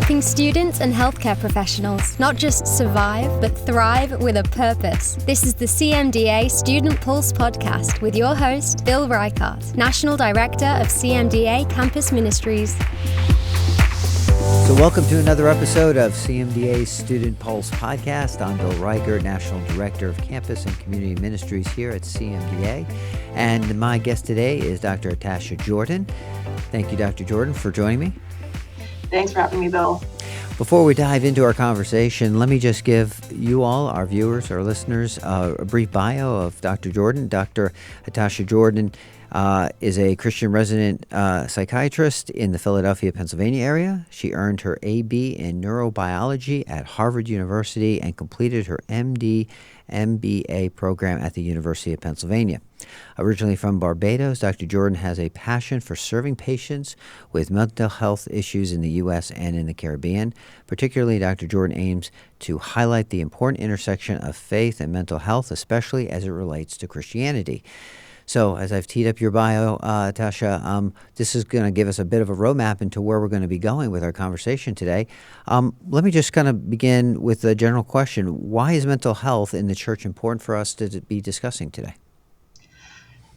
helping students and healthcare professionals not just survive, but thrive with a purpose. This is the CMDA Student Pulse podcast with your host, Bill Reichart, National Director of CMDA Campus Ministries. So welcome to another episode of CMDA's Student Pulse podcast. I'm Bill Reichart, National Director of Campus and Community Ministries here at CMDA. And my guest today is Dr. Tasha Jordan. Thank you, Dr. Jordan, for joining me. Thanks for having me, Bill. Before we dive into our conversation, let me just give you all, our viewers, our listeners, a brief bio of Dr. Jordan. Dr. Tasha Jordan is a Christian resident psychiatrist in the Philadelphia, Pennsylvania area. She earned her AB in neurobiology at Harvard University and completed her MD MBA program at the University of Pennsylvania. Originally from Barbados, Dr. Jordan has a passion for serving patients with mental health issues in the U.S. and in the Caribbean. Particularly, Dr. Jordan aims to highlight the important intersection of faith and mental health, especially as it relates to Christianity. So, as I've teed up your bio, Tasha, this is going to give us a bit of a roadmap into where we're going to be going with our conversation today. Let me just kind of begin with a general question. Why is mental health in the church important for us to be discussing today?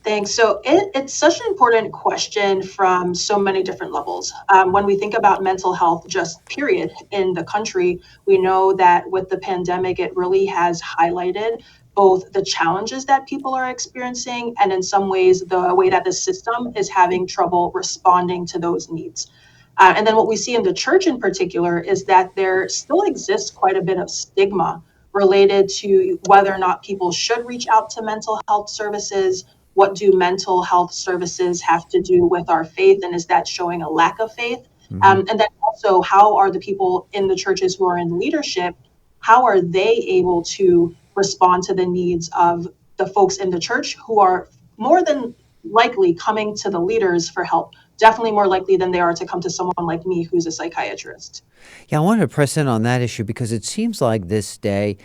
Thanks. So it's such an important question from so many different levels. When we think about mental health, just period, in the country, we know that with the pandemic, it really has highlighted both the challenges that people are experiencing and in some ways the way that the system is having trouble responding to those needs. And then what we see in the church in particular is that there still exists quite a bit of stigma related to whether or not people should reach out to mental health services. What do mental health services have to do with our faith? And is that showing a lack of faith? And then also, how are the people in the churches who are in leadership, how are they able to respond to the needs of the folks in the church who are more than likely coming to the leaders for help, definitely more likely than they are to come to someone like me who's a psychiatrist. Yeah, I wanted to press in on that issue because it seems like this day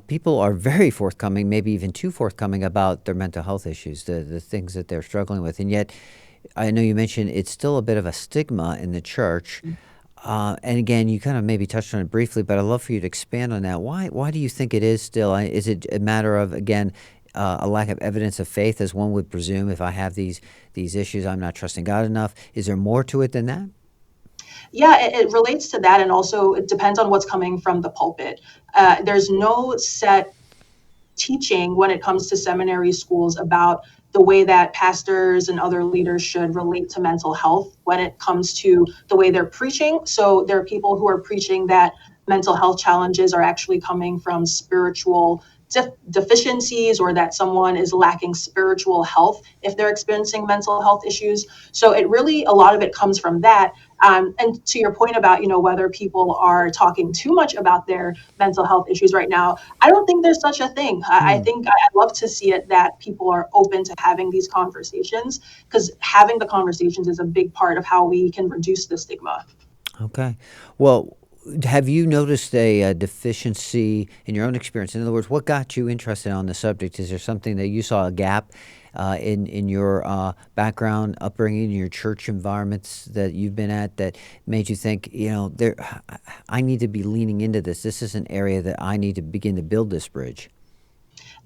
people are very forthcoming, maybe even too forthcoming about their mental health issues, the things that they're struggling with. And yet, I know you mentioned it's still a bit of a stigma in the church. And again, you kind of maybe touched on it briefly, but I'd love for you to expand on that. Why do you think it is still? Is it a matter of, again, a lack of evidence of faith, as one would presume? If I have these issues, I'm not trusting God enough. Is there more to it than that? Yeah, it relates to that. And also it depends on what's coming from the pulpit. There's no set teaching when it comes to seminary schools about the way that pastors and other leaders should relate to mental health when it comes to the way they're preaching. So there are people who are preaching that mental health challenges are actually coming from spiritual deficiencies, or that someone is lacking spiritual health if they're experiencing mental health issues. So it really, a lot of it comes from that. And to your point about, whether people are talking too much about their mental health issues right now, I don't think there's such a thing. I think I'd love to see it that people are open to having these conversations, because having the conversations is a big part of how we can reduce the stigma. Okay. Well, have you noticed a deficiency in your own experience? In other words, what got you interested on the subject? Is there something that you saw a gap in your background, upbringing, in your church environments that you've been at that made you think, I need to be leaning into this. This is an area that I need to begin to build this bridge.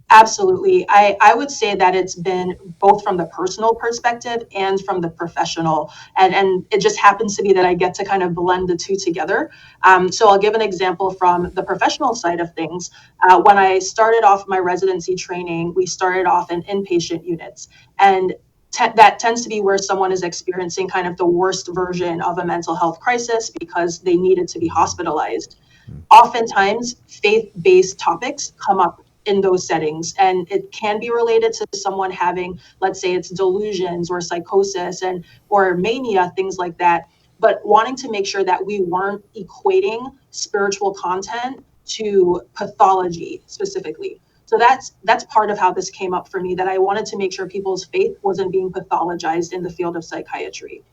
Absolutely. I would say that it's been both from the personal perspective and from the professional. And it just happens to be that I get to kind of blend the two together. So I'll give an example from the professional side of things. When I started off my residency training, we started off in inpatient units. And that tends to be where someone is experiencing kind of the worst version of a mental health crisis because they needed to be hospitalized. Oftentimes, faith-based topics come up in those settings, and it can be related to someone having, let's say it's delusions or psychosis or mania, things like that, but wanting to make sure that we weren't equating spiritual content to pathology specifically. So that's part of how this came up for me, that I wanted to make sure people's faith wasn't being pathologized in the field of psychiatry.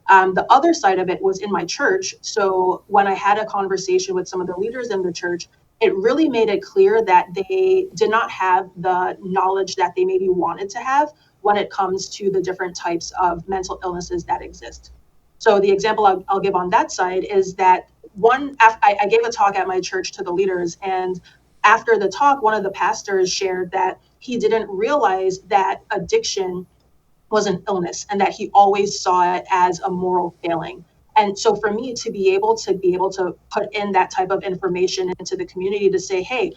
The other side of it was in my church. So when I had a conversation with some of the leaders in the church, it really made it clear that they did not have the knowledge that they maybe wanted to have when it comes to the different types of mental illnesses that exist. So the example I'll give on that side is that I gave a talk at my church to the leaders, and after the talk, one of the pastors shared that he didn't realize that addiction was an illness and that he always saw it as a moral failing. And so for me to be able to put in that type of information into the community to say, hey,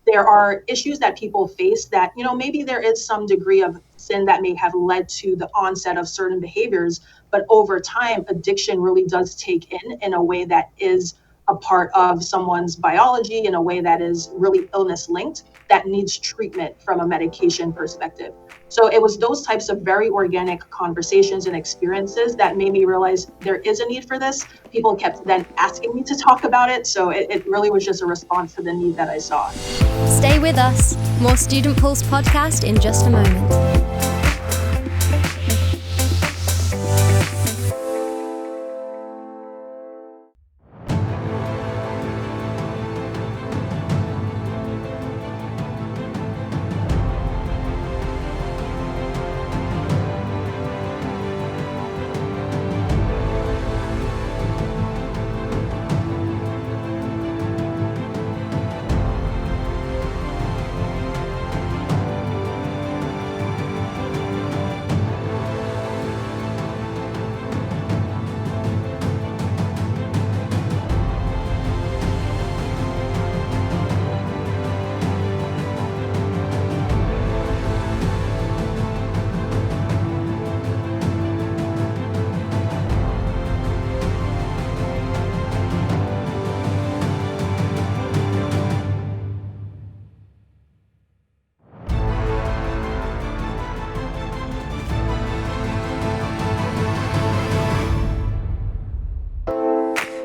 there are issues that people face that, maybe there is some degree of sin that may have led to the onset of certain behaviors, but over time, addiction really does take in a way that is a part of someone's biology, in a way that is really illness linked, that needs treatment from a medication perspective. So it was those types of very organic conversations and experiences that made me realize there is a need for this. People kept then asking me to talk about it. So it really was just a response to the need that I saw. Stay with us. More Student Pulse podcast in just a moment.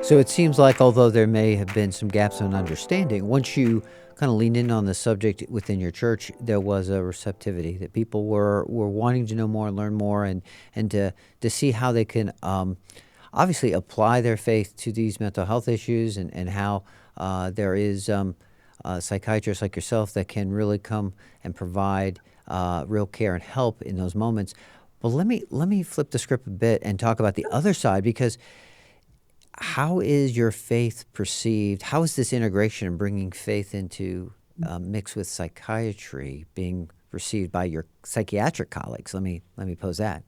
So it seems like although there may have been some gaps in understanding, once you kind of leaned in on the subject within your church, there was a receptivity that people were wanting to know more, learn more, and to see how they can obviously apply their faith to these mental health issues, and how there is psychiatrists like yourself that can really come and provide real care and help in those moments. But let me flip the script a bit and talk about the other side, because how is your faith perceived? How is this integration and bringing faith into mix with psychiatry being received by your psychiatric colleagues? Let me pose that.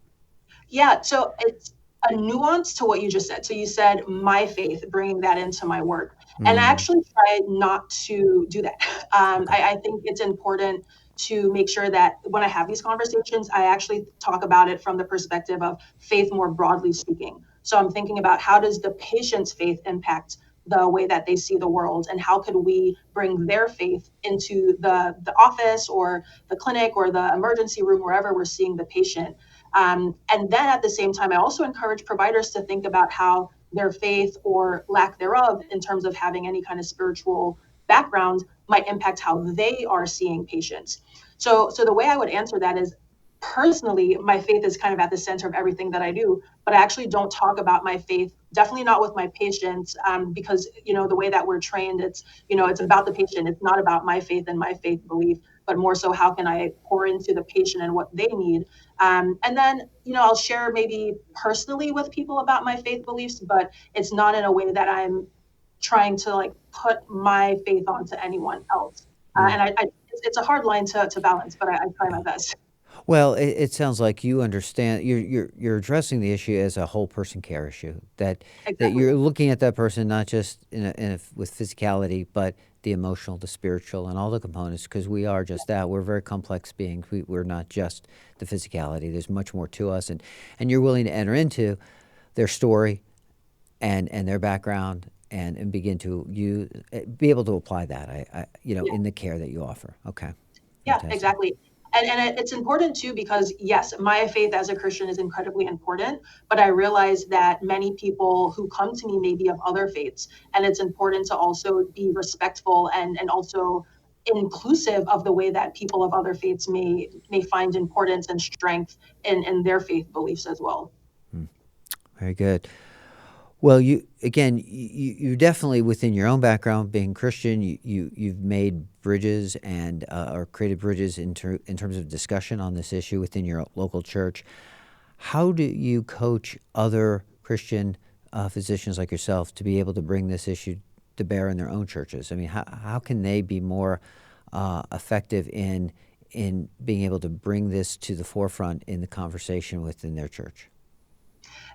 Yeah, so it's a nuance to what you just said. So you said my faith, bringing that into my work. And I Mm, actually try not to do that. okay. I think it's important to make sure that when I have these conversations, I actually talk about it from the perspective of faith more broadly speaking. So I'm thinking about how does the patient's faith impact the way that they see the world, and how could we bring their faith into the office or the clinic or the emergency room, wherever we're seeing the patient. And then at the same time, I also encourage providers to think about how their faith or lack thereof, in terms of having any kind of spiritual background, might impact how they are seeing patients. So the way I would answer that is, personally, my faith is kind of at the center of everything that I do, but I actually don't talk about my faith, definitely not with my patients, because, the way that we're trained, it's about the patient. It's not about my faith and my faith belief, but more so how can I pour into the patient and what they need. And then, I'll share maybe personally with people about my faith beliefs, but it's not in a way that I'm trying to like put my faith onto anyone else. Mm. It's a hard line to balance, but I try my best. Well, it sounds like you understand. You're addressing the issue as a whole person care issue. That Exactly. you're looking at that person not just with physicality, but the emotional, the spiritual, and all the components. Because we are just that. We're very complex beings. We're not just the physicality. There's much more to us, and you're willing to enter into their story and their background, and begin to be able to apply that. Yeah. In the care that you offer. Okay, Yeah, fantastic. exactly. And it's important too, because yes, my faith as a Christian is incredibly important, but I realize that many people who come to me may be of other faiths, and it's important to also be respectful and also inclusive of the way that people of other faiths may find importance and strength in their faith beliefs as well. Hmm. Very good. Well, you definitely, within your own background, being Christian, you've made bridges and or created bridges in terms of discussion on this issue within your local church. How do you coach other Christian physicians like yourself to be able to bring this issue to bear in their own churches? I mean, how can they be more effective in being able to bring this to the forefront in the conversation within their church?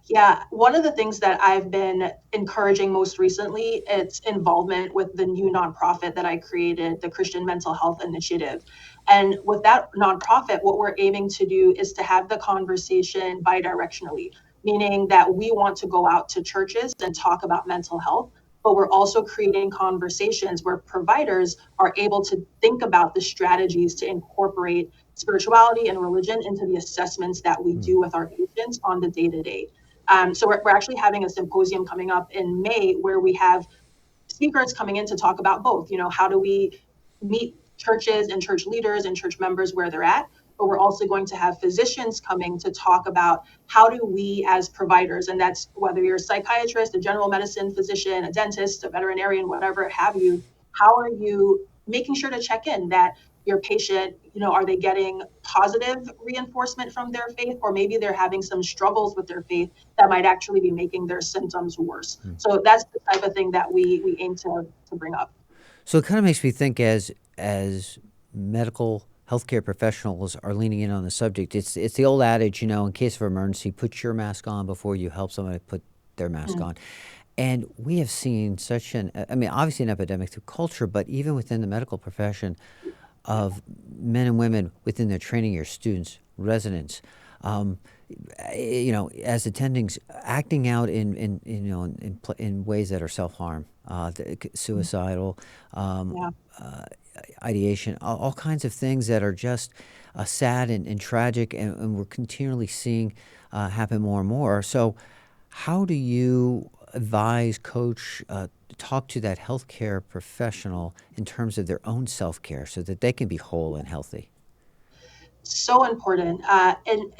Yeah, one of the things that I've been encouraging most recently, it's involvement with the new nonprofit that I created, the Christian Mental Health Initiative. And with that nonprofit, what we're aiming to do is to have the conversation bidirectionally, meaning that we want to go out to churches and talk about mental health, but we're also creating conversations where providers are able to think about the strategies to incorporate spirituality and religion into the assessments that we do with our patients on the day-to-day. So we're actually having a symposium coming up in May where we have speakers coming in to talk about both. How do we meet churches and church leaders and church members where they're at? But we're also going to have physicians coming to talk about how do we as providers, and that's whether you're a psychiatrist, a general medicine physician, a dentist, a veterinarian, whatever have you, how are you making sure to check in that your patient, are they getting positive reinforcement from their faith, or maybe they're having some struggles with their faith that might actually be making their symptoms worse. So that's the type of thing that we aim to bring up. So it kind of makes me think as medical healthcare professionals are leaning in on the subject, it's the old adage, in case of emergency, put your mask on before you help somebody put their mask on. And we have seen obviously an epidemic through culture, but even within the medical profession, of men and women within their training years, students, residents, as attendings, acting out in ways that are self-harm, suicidal, ideation, all kinds of things that are just sad and tragic, and we're continually seeing happen more and more. So how do you advise, coach, talk to that healthcare professional in terms of their own self-care so that they can be whole and healthy? So important. And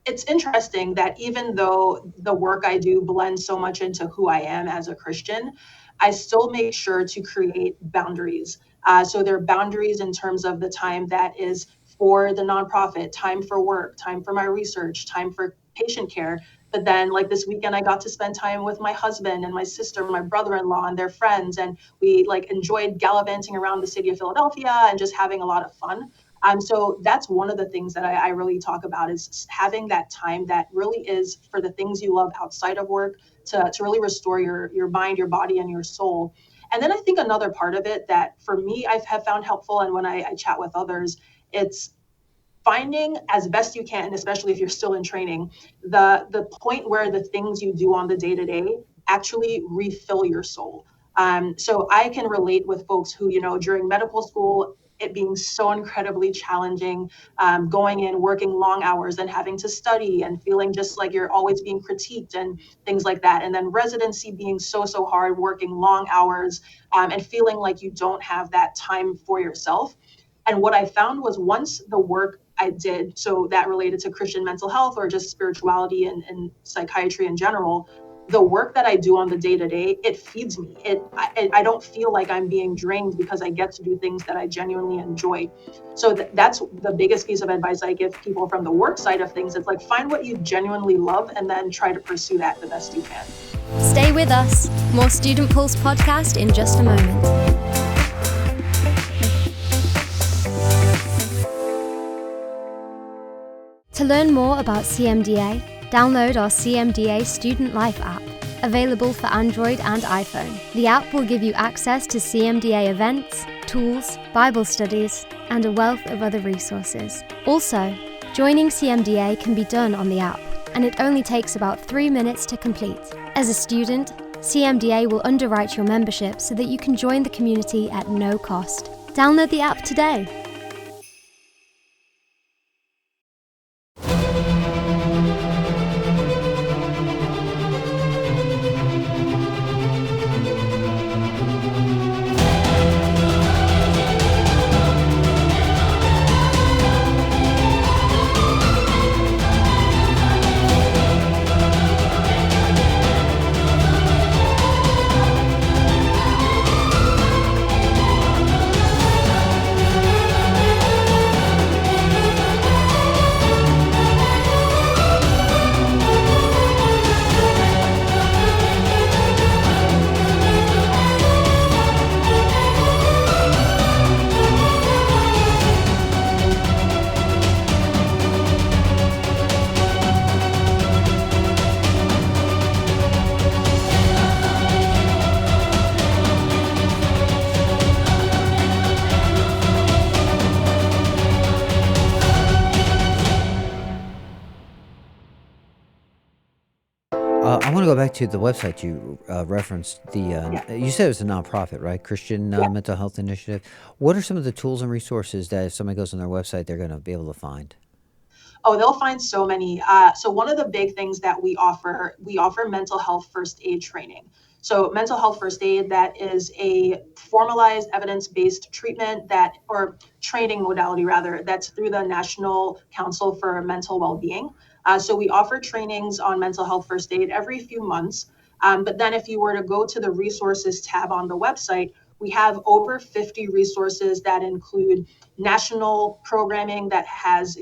it's interesting that even though the work I do blends so much into who I am as a Christian, I still make sure to create boundaries. So there are boundaries in terms of the time that is for the nonprofit, time for work, time for my research, time for patient care. But then like this weekend, I got to spend time with my husband and my sister, my brother-in-law and their friends. And we enjoyed gallivanting around the city of Philadelphia and just having a lot of fun. So that's one of the things that I really talk about is having that time that really is for the things you love outside of work to really restore your mind, your body, and your soul. And then I think another part of it that for me, I have found helpful, and when I chat with others, it's finding as best you can, especially if you're still in training, the point where the things you do on the day-to-day actually refill your soul. So I can relate with folks who, during medical school, it being so incredibly challenging, going in, working long hours and having to study and feeling just like you're always being critiqued and things like that. And then residency being so hard, working long hours and feeling like you don't have that time for yourself. And what I found was once the work I did, so that related to Christian mental health or just spirituality and psychiatry in general, the work that I do on the day-to-day, it feeds me. I don't feel like I'm being drained because I get to do things that I genuinely enjoy. So that's the biggest piece of advice I give people from the work side of things. It's like, find what you genuinely love and then try to pursue that the best you can. Stay with us. More Student Pulse podcast in just a moment. To learn more about CMDA, download our CMDA Student Life app, available for Android and iPhone. The app will give you access to CMDA events, tools, Bible studies, and a wealth of other resources. Also, joining CMDA can be done on the app, and it only takes about 3 minutes to complete. As a student, CMDA will underwrite your membership so that you can join the community at no cost. Download the app today. I want to go back to the website you referenced. Yeah. You said it was a nonprofit, right? Christian Yeah. Mental Health Initiative. What are some of the tools and resources that if somebody goes on their website, they're going to be able to find? Oh, they'll find so many. So one of the big things that we offer mental health first aid training. So mental health first aid, that is a formalized evidence-based treatment that, or training modality rather, that's through the National Council for Mental Wellbeing. So we offer trainings on mental health first aid every few months. But then if you were to go to the resources tab on the website, we have over 50 resources that include national programming that has,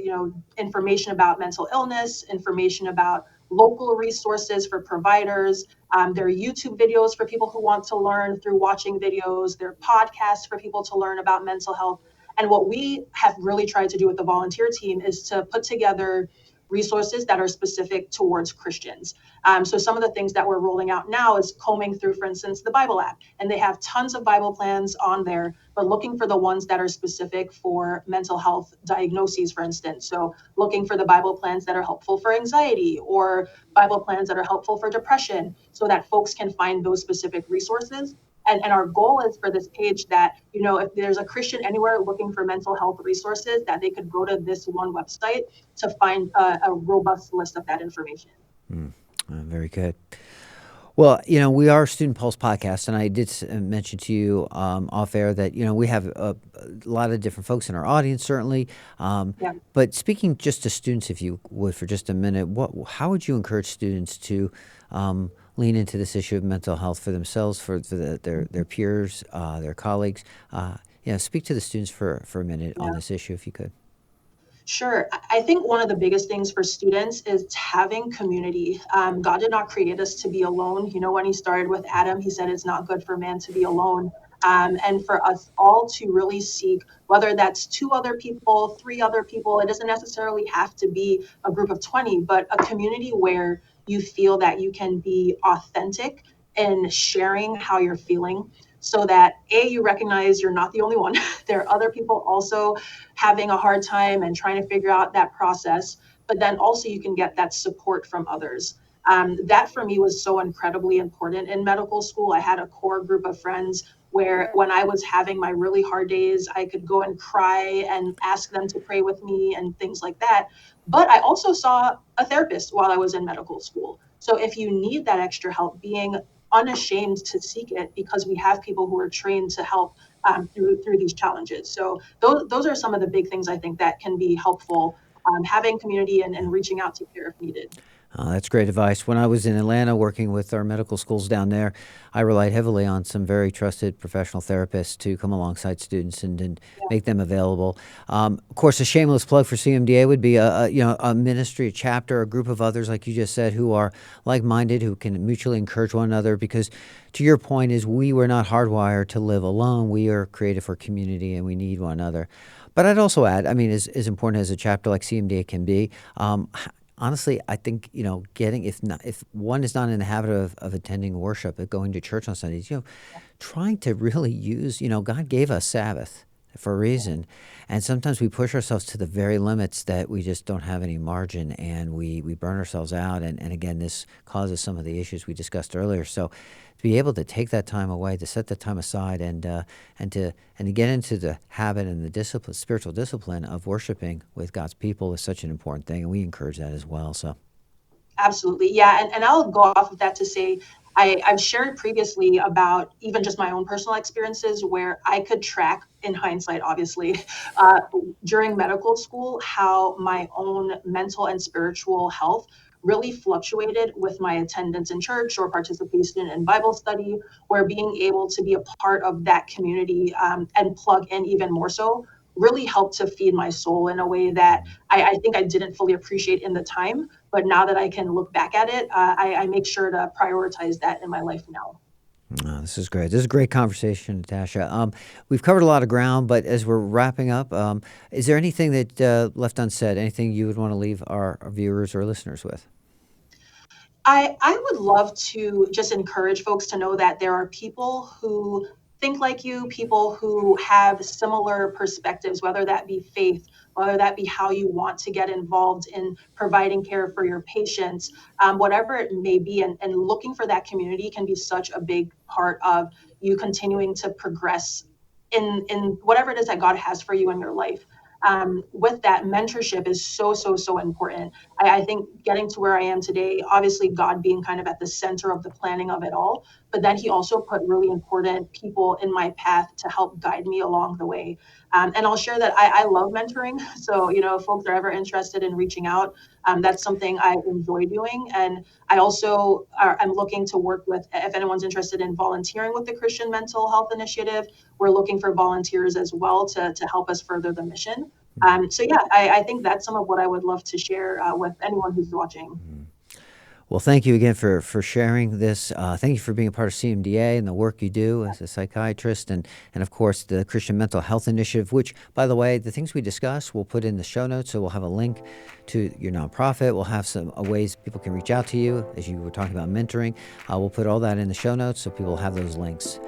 information about mental illness, information about local resources for providers. There are YouTube videos for people who want to learn through watching videos. There are podcasts for people to learn about mental health. And what we have really tried to do with the volunteer team is to put together resources that are specific towards Christians. So some of the things that we're rolling out now is combing through, for instance, the Bible app, and they have tons of Bible plans on there, but looking for the ones that are specific for mental health diagnoses, for instance. So looking for the Bible plans that are helpful for anxiety, or Bible plans that are helpful for depression, so that folks can find those specific resources. And our goal is for this page that, if there's a Christian anywhere looking for mental health resources, that they could go to this one website to find a robust list of that information. Very good. Well, we are a Student Pulse podcast, and I did mention to you off air that, we have a lot of different folks in our audience, certainly. Yeah. But speaking just to students, if you would, for just a minute, how would you encourage students to lean into this issue of mental health for themselves, for their peers, their colleagues? Speak to the students for a minute on Yeah. this issue, if you could. Sure. I think one of the biggest things for students is having community. God did not create us to be alone. When he started with Adam, he said it's not good for man to be alone. And for us all to really seek, whether that's two other people, three other people, it doesn't necessarily have to be a group of 20, but a community where you feel that you can be authentic in sharing how you're feeling, so that you recognize you're not the only one. There are other people also having a hard time and trying to figure out that process, but then also you can get that support from others. That for me was so incredibly important in medical school. I had a core group of friends where when I was having my really hard days, I could go and cry and ask them to pray with me and things like that. But I also saw a therapist while I was in medical school. So if you need that extra help, being unashamed to seek it, because we have people who are trained to help through these challenges. So those are some of the big things I think that can be helpful, having community and reaching out to care if needed. That's great advice. When I was in Atlanta working with our medical schools down there, I relied heavily on some very trusted professional therapists to come alongside students and Yeah. make them available. Of course, a shameless plug for CMDA would be a ministry, a chapter, a group of others, like you just said, who are like-minded, who can mutually encourage one another. Because to your point is, we were not hardwired to live alone. We are created for community, and we need one another. But I'd also add, I mean, as important as a chapter like CMDA can be, honestly, I think, getting, if one is not in the habit of attending worship, of going to church on Sundays, trying to really use, God gave us Sabbath for a reason. And sometimes we push ourselves to the very limits that we just don't have any margin, and we burn ourselves out. And again, this causes some of the issues we discussed earlier. So to be able to take that time away, to set that time aside, and to get into the habit and the discipline, spiritual discipline of worshiping with God's people is such an important thing, and we encourage that as well. So. Absolutely. Yeah. And I'll go off of that to say, I've shared previously about even just my own personal experiences where I could track, in hindsight, obviously, uh, during medical school, how my own mental and spiritual health really fluctuated with my attendance in church or participation in Bible study, where being able to be a part of that community, and plug in even more so, really helped to feed my soul in a way that I think I didn't fully appreciate in the time. But now that I can look back at it, I make sure to prioritize that in my life now. Oh, this is great. This is a great conversation, Natasha. We've covered a lot of ground, but as we're wrapping up, is there anything that left unsaid? Anything you would want to leave our viewers or listeners with? I would love to just encourage folks to know that there are people who think like you, people who have similar perspectives, whether that be faith, whether that be how you want to get involved in providing care for your patients, whatever it may be. And looking for that community can be such a big part of you continuing to progress in whatever it is that God has for you in your life. With that, mentorship is so important. I think getting to where I am today, obviously God being kind of at the center of the planning of it all, but then he also put really important people in my path to help guide me along the way. And I'll share that I love mentoring. So, if folks are ever interested in reaching out, that's something I enjoy doing. And I also am looking to work with, if anyone's interested in volunteering with the Christian Mental Health Initiative, we're looking for volunteers as well to help us further the mission. So yeah, I think that's some of what I would love to share with anyone who's watching. Well, thank you again for sharing this. Thank you for being a part of CMDA and the work you do as a psychiatrist, and of course the Christian Mental Health Initiative, which, by the way, the things we discuss we'll put in the show notes. So we'll have a link to your nonprofit. We'll have some ways people can reach out to you, as you were talking about mentoring. We'll put all that in the show notes so people will have those links.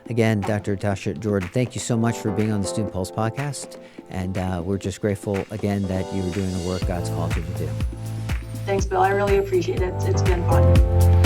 Again, Dr. Natasha Jordan, thank you so much for being on the Student Pulse podcast, and we're just grateful again that you are doing the work God's called you to do. Thanks, Bill. I really appreciate it. It's been fun.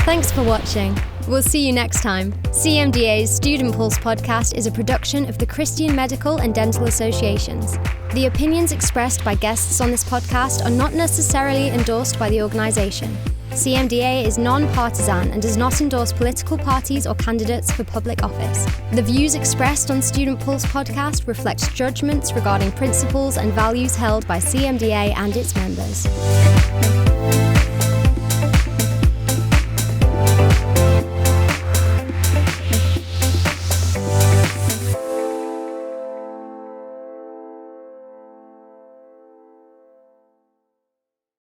Thanks for watching. We'll see you next time. CMDA's Student Pulse podcast is a production of the Christian Medical and Dental Associations. The opinions expressed by guests on this podcast are not necessarily endorsed by the organization. CMDA is non-partisan and does not endorse political parties or candidates for public office. The views expressed on Student Pulse podcast reflect judgments regarding principles and values held by CMDA and its members.